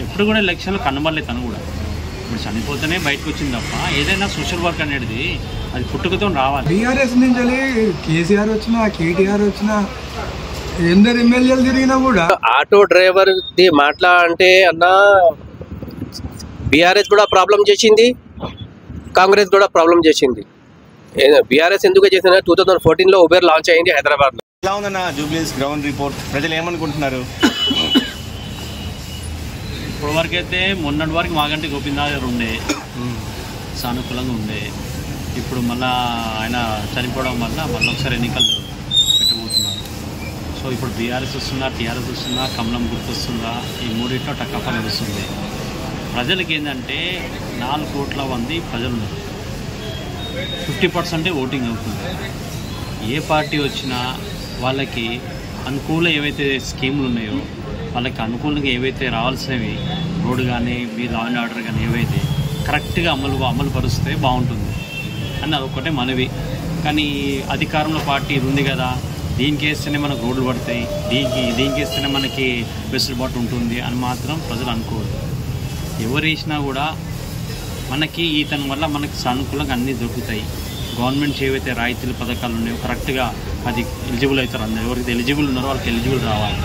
ఎప్పుడు కూడా ఎలక్షన్లో కనబడలేదు తను కూడా. ఇప్పుడు చనిపోతేనే బయటకు వచ్చింది తప్ప ఏదైనా సోషల్ వర్క్ అనేది అది పుట్టుకతో రావాలి. బీఆర్ఎస్ నుంచి కేసీఆర్ వచ్చినా కేటీఆర్ వచ్చినా ఎందరు ఎమ్మెల్యేలు తిరిగినా కూడా ఆటో డ్రైవర్ మాట్లా అంటే అన్న బీఆర్ఎస్ కూడా ప్రాబ్లం చేసింది, కాంగ్రెస్ కూడా ప్రాబ్లం చేసింది. బీఆర్ఎస్ ఎందుకు చేసింది 2014లో ఉబేర్ లాంచ్ అయింది హైదరాబాద్లో. ఎలా ఉందన్న జూబ్లీస్ గ్రౌండ్ రిపోర్ట్, ప్రజలు ఏమనుకుంటున్నారు? ఇప్పుడు వరకు అయితే మొన్నటి వరకు మాగంటి గోపీనాథ్ ఉండే సానుకూలంగా ఉండే. ఇప్పుడు మళ్ళీ ఆయన చనిపోవడం వల్ల మళ్ళీ ఒకసారి ఎన్నికలు పెట్టబోతున్నారు. సో ఇప్పుడు బీఆర్ఎస్ వస్తుందా, టీఆర్ఎస్ వస్తుందా, కమలం గుర్తొస్తుందా, ఈ మూడింటిలో టక్కప్ప నడుస్తుంది. ప్రజలకి ఏంటంటే 4 కోట్ల మంది ప్రజలు ఉన్నారు. 50% ఓటింగ్ అవుతుంది. ఏ పార్టీ వచ్చినా వాళ్ళకి అనుకూల ఏవైతే స్కీములు ఉన్నాయో, వాళ్ళకి అనుకూలంగా ఏవైతే రావాల్సినవి రోడ్డు కానీ మీ లా అండ్ ఆర్డర్ కానీ ఏవైతే కరెక్ట్గా అమలు పరుస్తే బాగుంటుంది అని అదొక్కటే మనవి. కానీ అధికారంలో పార్టీ ఇది ఉంది కదా, దీనికి వేస్తేనే మనకు రోడ్లు పడతాయి, దీనికి వేస్తేనే మనకి వెసులుబాటు ఉంటుంది అని మాత్రం ప్రజలు అనుకోరు. ఎవరు వేసినా కూడా మనకి ఈతని వల్ల మనకి సానుకూలంగా అన్నీ దొరుకుతాయి. గవర్నమెంట్ ఏవైతే రాయితీల పథకాలు ఉన్నాయో కరెక్ట్గా అది ఎలిజిబుల్ అవుతారు. అందరూ ఎవరికి ఎలిజిబుల్ ఉన్నారో వాళ్ళకి ఎలిజిబుల్ రావాలి,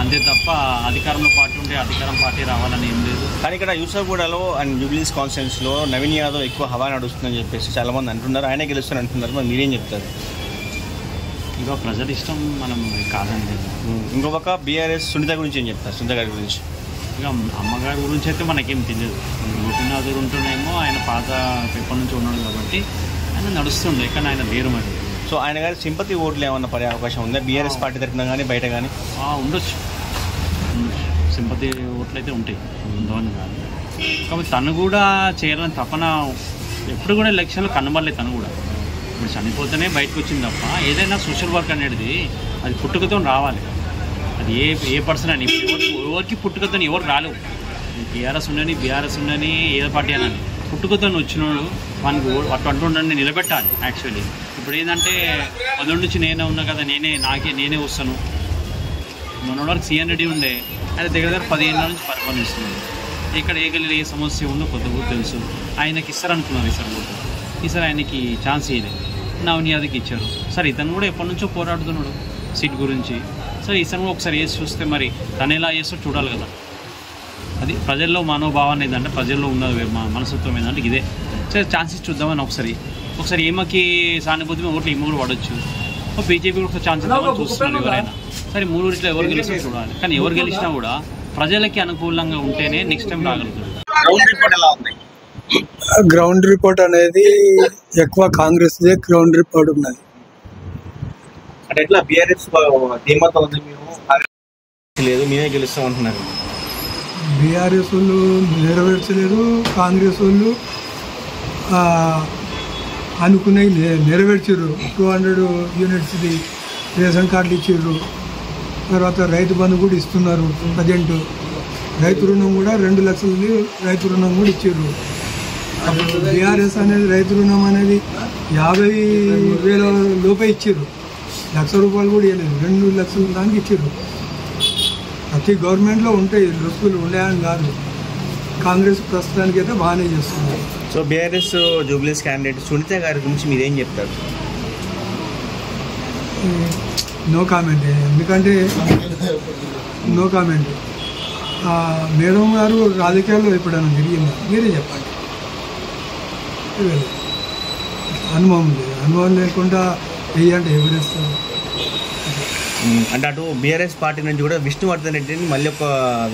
అంతే తప్ప అధికారంలో పార్టీ ఉంటే అధికారం పార్టీ రావాలని ఏం లేదు. కానీ ఇక్కడ యూసఫ్గూడలో అండ్ జూబ్లీస్ కాన్స్టిట్యున్సీలో నవీన్ యాదవ్ ఎక్కువ హవా నడుస్తుందని చెప్పేసి చాలామంది అంటున్నారు. ఆయనే గెలుస్తారని అంటున్నారు. మరి మీరేం చెప్తారు? ఇక ప్రజల ఇష్టం, మనం కాదండి. ఇంకో పక్క బీఆర్ఎస్ సునీత గురించి ఏం చెప్తారు? సునీత గారి గురించి ఇక అమ్మగారి గురించి అయితే మనకేం తెలియదు. గోపీనాథ్ ఉంటేనేమో ఆయన పాత ఎప్పటి నుంచి ఉన్నాడు కాబట్టి ఆయన నడుస్తుండే, కానీ ఆయన లేరు మరి. సో ఆయన గారి సింపతి ఓట్లు ఏమన్నా పడే అవకాశం ఉందా బీఆర్ఎస్ పార్టీ తరఫున కానీ బయట కానీ? ఉండొచ్చు, సింపతి ఓట్లు అయితే ఉంటాయి, ఉండవని కాదు. కాబట్టి తను కూడా చేయాలని తపన ఎప్పుడు కూడా ఎలక్షన్లో కనబడలేదు తను కూడా. ఇప్పుడు చనిపోతేనే బయటకు వచ్చింది తప్ప ఏదైనా సోషల్ వర్క్ అనేది అది పుట్టుకతో రావాలి. అది ఏ పర్సన్ అని ఎవరికి పుట్టుకతో ఎవరికి రాలేవు. టీఆర్ఎస్ ఉండని, బీఆర్ఎస్ ఉండని, ఏ పార్టీ అని పుట్టుకతో వచ్చినోడు మనకు అటు ఉండండి నిలబెట్టాలి. యాక్చువల్లీ ఇప్పుడు ఏంటంటే మొదటి నుంచి నేనే ఉన్నా కదా, నేనే వస్తాను. మొన్నటి వరకు సీఎన్ రెడ్డి ఉండే, ఆయన దగ్గర 10 ఏళ్ళ నుంచి పరిపాలిస్తున్నాడు. ఇక్కడ ఏ గల్లీలో ఏ సమస్య ఉందో కొత్త కూడా తెలుసు. ఆయనకి ఇస్తారనుకున్నారు ఈసారి ఆయనకి ఛాన్స్ ఇవ్వలేదు, నవీన్ యాదవ్కి ఇచ్చారు. సరే ఇతను కూడా ఎప్పటి నుంచో పోరాడుతున్నాడు సీట్ గురించి. సరే ఇతను కూడా ఒకసారి వేసి చూస్తే మరి తను ఎలా చేస్తో చూడాలి కదా. అది ప్రజల్లో మనోభావాన్ని ఏంటంటే ప్రజల్లో ఉన్న మనస్తత్వం ఏంటంటే ఇదే. సరే ఛాన్సెస్ చూద్దామని ఒకసారి ఏమకి సానుభూతి ఓట్లు ఏమో కూడా పడవచ్చు. బీజేపీ కూడా ఛాన్స్ ఇద్దామని చూస్తున్నారు ఎవరైనా. సరే 3 ఇట్లా ఎవరు గెలిస్తే చూడాలి. కానీ ఎవరు గెలిచినా కూడా ప్రజలకి అనుకూలంగా ఉంటేనే నెక్స్ట్ టైం రాగలుగుతారు. గ్రౌండ్ రిపోర్ట్ అనేది ఎక్కువ కాంగ్రెస్ గ్రౌండ్ రిపోర్ట్ ఉన్నది. అంటే ఎట్లా బీఆర్ఎస్ ధీమాతో ఉంది, లేదు మేమే గెలుస్తాం అంటున్నారు. బీఆర్ఎస్ వాళ్ళు నెరవేర్చలేదు, కాంగ్రెస్ వాళ్ళు అనుకున్నవి నెరవేర్చారు. 200 యూనిట్స్ది రేషన్ కార్డులు ఇచ్చారు. తర్వాత రైతు బంధు కూడా ఇస్తున్నారు. ప్రజెంట్ రైతు రుణం కూడా 2 లక్షలది రైతు రుణం కూడా ఇచ్చారు. అప్పుడు బీఆర్ఎస్ అనేది రైతు రుణం అనేది 50,000 లోపే ఇచ్చారు. ₹1,00,000 కూడా ఇవ్వలేదు, 2 లక్షల దానికి ఇచ్చారు. ప్రతి గవర్నమెంట్లో ఉంటాయి, లుక్కులు ఉన్నాయని కాదు. కాంగ్రెస్ ప్రస్తుతానికి అయితే బాగానే చేస్తుంది. సో బీఆర్ఎస్ జూబ్లీస్ క్యాండిడేట్ సునీత గారి గురించి మీరేం చెప్తారు? నో కామెంట్, ఎందుకంటే నో కామెంట్. మేడం గారు రాజకీయాల్లో ఎప్పుడైనా తిరిగిందా మీరే చెప్పండి. అనుభవం లేకుండా వెయ్యంటే ఎవరేస్తారు? అంటే అటు బీఆర్ఎస్ పార్టీ నుంచి కూడా విష్ణువర్ధన్ రెడ్డిని మళ్ళీ ఒక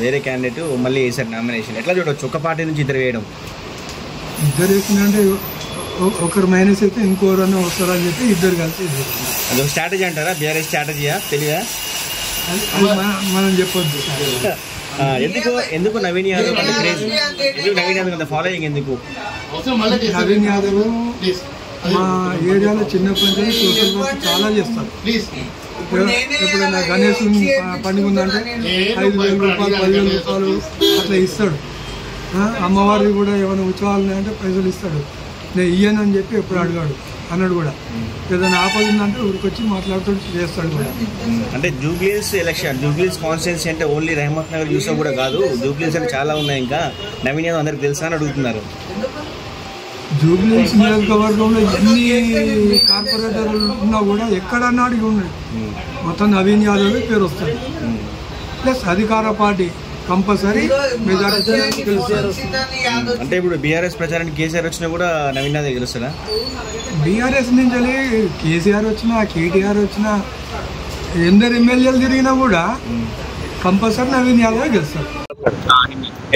వేరే క్యాండిడేట్ మళ్ళీ వేశారు నామినేషన్. ఎట్లా చూడవచ్చు? ఒక పార్టీ నుంచి ఇద్దరు వేయడం, ఇద్దరు వేసిందంటే ఒకరు మైనస్ అయితే ఇంకోరన్నా వస్తారని చెప్పి ఇద్దరు కలిసి అదొక స్ట్రాటజీ అంటారా? బీఆర్ఎస్ స్ట్రాటజీయా తెలియదా? మనం చెప్పొద్దు. ఎందుకు నవీన్ యాదవ్ అంటే క్రేజ్? ఎందుకు నవీన్ యాదవ్ అంత ఫాలోయింగ్ ఎందుకు? నవీన్ యాదవ్ మా ఏరియాలో చిన్నప్పటి నుంచి సోషల్ వర్క్ చాలా చేస్తారు. ఎప్పుడైనా గణేష్ పండుగ ఉందంటే 5,000 రూపాయలు 10,000 రూపాయలు అట్లా ఇస్తాడు. అమ్మవారికి కూడా ఏమైనా ఉత్సవాలు ఉన్నాయంటే పైసలు ఇస్తాడు. నేను ఇయ్యను అని చెప్పి ఎప్పుడు అడిగాడు. అన్నాడు కూడా. ఏదైనా ఆపదుందంటే ఊరికొచ్చి మాట్లాడుతూ చేస్తాడు కూడా. అంటే జూబ్లీస్ ఎలక్షన్, జూబ్లీస్ కాన్స్టిట్యున్సీ అంటే ఓన్లీ రహమత్ నగర్ యూసఫ్ కూడా కాదు, జూబ్లీస్ అంటే చాలా ఉన్నాయి, ఇంకా నవీన్ యాదవ్ అందరికి తెలుసా అని అడుగుతున్నారు. జూబ్లీస్ నియోజకవర్గంలో ఎన్ని కార్పొరేటర్లు ఉన్నా కూడా ఎక్కడన్నా అడిగి ఉన్నాడు, మొత్తం నవీన్ యాదవ్ పేరు వస్తుంది. ప్లస్ అధికార పార్టీ కంపల్సరీ మెజారిటీ గెలుస్తారు. అంటే ఇప్పుడు బీఆర్ఎస్ ప్రచారానికి కేసీఆర్ వచ్చినా కూడా నవీన్ యాదవ్ గెలుస్తారా? బీఆర్ఎస్ నుంచి కేసీఆర్ వచ్చినా కేటీఆర్ వచ్చినా ఎందరు ఎమ్మెల్యేలు తిరిగినా కూడా కంపల్సరీ నవీన్ యాదవ్ గెలుస్తారు.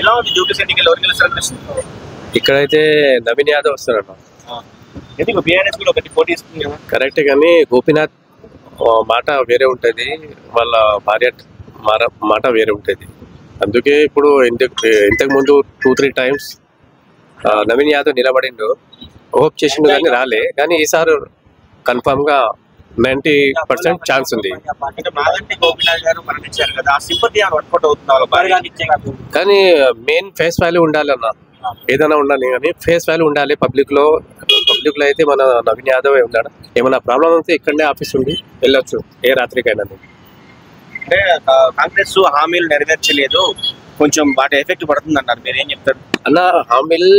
ఎలా ఉంది జూబ్లీస్ ఎన్నికలు, ఎవరు గెలుస్తారు? ఇక్కడైతే నవీన్ యాదవ్ వస్తారన్న. ఎందుకు బీఆర్ఎస్ కూడా ఒకటి పోటీ ఇస్తుంది కదా. కరెక్టే, కానీ గోపీనాథ్ మాట వేరే ఉంటుంది, వాళ్ళ భార్య మాట వేరే ఉంటుంది. అందుకే ఇప్పుడు ఇంతకు ముందు 2-3 times నవీన్ యాదవ్ నిలబడిండు, హోప్ చేసిండు కానీ రాలే. కానీ ఈసారి కన్ఫామ్ గా 90% ఛాన్స్ ఉంది. కానీ మెయిన్ ఫేస్ వాల్యూ ఉండాలన్న, ఏదైనా ఉండాలి కానీ ఫేస్ వాల్యూ ఉండాలి. పబ్లిక్ లో అయితే మన నవీన్ యాదవ్ ఉన్నాడు. ఏమైనా ప్రాబ్లం అయితే ఇక్కడనే ఆఫీస్ ఉంది, వెళ్ళొచ్చు ఏ రాత్రికైనా. అంటే కాంగ్రెస్ హామీలు నెరవేర్చలేదు, కొంచెం వాటి ఎఫెక్ట్ పడుతుంది అన్నారు, మీరు ఏం చెప్తారు? అన్న హామీలు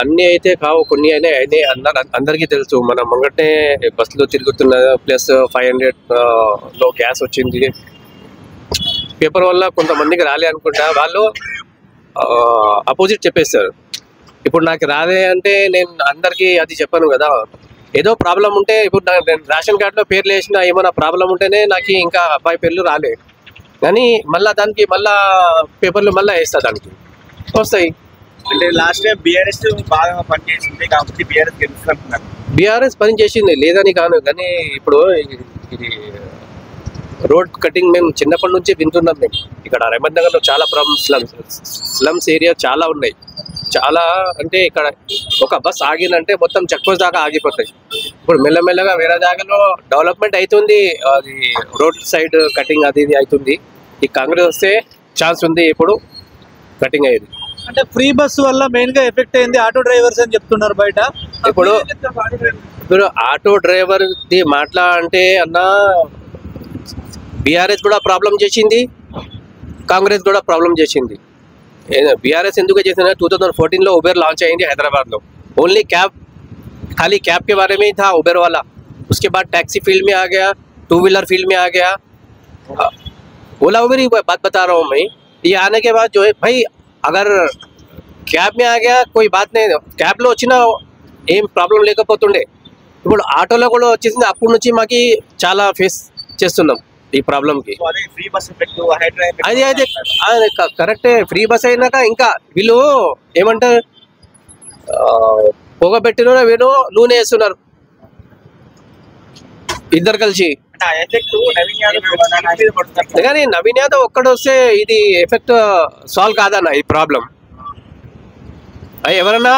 అన్ని అయితే కావు, కొన్ని అయినా అన్నారు, అందరికీ తెలుసు. మన ముంగటే బస్సులో తిరుగుతున్న, ప్లస్ 500 లో గ్యాస్ వచ్చింది. పేపర్ వల్ల కొంతమందికి రాలే అనుకుంటా, వాళ్ళు అపోజిట్ చెప్పేస్తారు. ఇప్పుడు నాకు రాలే అంటే నేను అందరికీ అది చెప్పాను కదా. ఏదో ప్రాబ్లం ఉంటే, ఇప్పుడు నేను రేషన్ కార్డులో పేర్లు వేసిన ఏమైనా ప్రాబ్లం ఉంటేనే నాకు ఇంకా అబ్బాయి పేర్లు రాలే, కానీ మళ్ళీ దానికి మళ్ళా పేపర్లు మళ్ళీ వేస్తా, దానికి వస్తాయి. అంటే లాస్ట్ టైం బీఆర్ఎస్ బాగా పనిచేసింది కాబట్టి బీఆర్ఎస్ గెలుస్తున్నారు. బీఆర్ఎస్ పని చేసింది లేదని కాను, కానీ ఇప్పుడు ఇది రోడ్ కటింగ్ మేము చిన్నప్పటి నుంచి వింటున్నాం. మేము ఇక్కడ రహమత్ నగర్లో చాలా ప్రాబ్లమ్స్, స్లమ్స్ ఏరియా చాలా ఉన్నాయి. చాలా అంటే ఇక్కడ ఒక బస్ ఆగిందంటే మొత్తం చెక్పోస్ట్ దాకా ఆగిపోతాయి. ఇప్పుడు మెల్లమెల్లగా వేరే జాగాలో డెవలప్మెంట్ అవుతుంది, అది రోడ్ సైడ్ కటింగ్ అది ఇది అవుతుంది. ఈ కాంగ్రెస్ వస్తే ఛాన్స్ ఉంది ఇప్పుడు కటింగ్ అయ్యేది. అంటే ఫ్రీ బస్సు వల్ల మెయిన్ గా ఎఫెక్ట్ అయింది ఆటో డ్రైవర్స్ అని చెప్తున్నారు బయట. ఇప్పుడు ఆటో డ్రైవర్ ది మాట్లా అంటే అన్న, బీఆర్ఎస్ కూడా ప్రాబ్లం చేసింది, కాంగ్రెస్ కూడా ప్రాబ్లం చేసింది. బీఆర్ఎस ఎందుకు చేసిన 2014 లో उबेर लॉन्च अయింది हैदराबाद లో. ओनली कैब, खाली कैब के बारे में ही था उबेर वाला. उसके बाद टैक्सी फील्ड में आ गया, 2 व्हीलर फील्ड में आ गया, ओला उबेर ही बात बता रहा हूँ मैं. ये आने के बाद जो है भाई, अगर कैब में आ गया कोई बात नहीं, कैब లో వచ్చిన ఏం ప్రాబ్లం లేకపోతుండే. ఇప్పుడు ఆటోలో కూడా వచ్చేసింది. అప్పటి నుంచి మాకి చాలా ఫేస్ చేస్తున్నాం ఈ ప్రాబ్లం కి. అది అయితే కరెక్టే, ఫ్రీ బస్ అయినాక ఇంకా వీళ్ళు ఏమంటారు, పొగ పెట్టిన వీళ్ళు నూనె వేస్తున్నారు ఇద్దరు కలిసి. కానీ నవీన్ యాదవ్ ఒక్కడు వస్తే ఇది ఎఫెక్ట్ సాల్వ్ కాదన్న ఈ ప్రాబ్లం. ఎవరైనా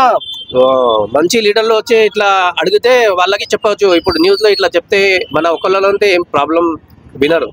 మంచి లీడర్లు వచ్చి ఇట్లా అడిగితే వాళ్ళకి చెప్పవచ్చు. ఇప్పుడు న్యూస్ లో ఇట్లా చెప్తే మన ఒక్కళ్ళలో ఉంటే ఏం ప్రాబ్లం వినరు.